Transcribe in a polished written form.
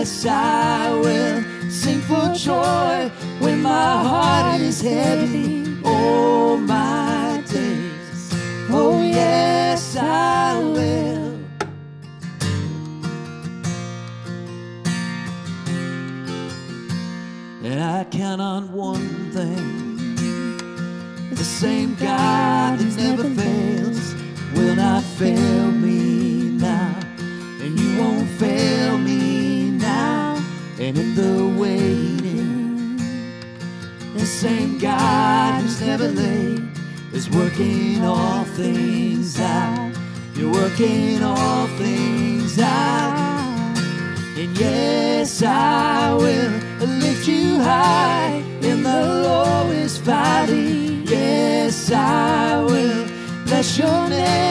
Yes, I will sing for joy when my heart is heavy all my days. Oh, yes, I will. And I count on one thing: the same God that never fails will not fail me now, and you won't fail me now. And in the waiting, the same God who's never late is working all things out. You're working all things out. And yes, I will lift you high in the lowest valley. Yes, I will bless your name.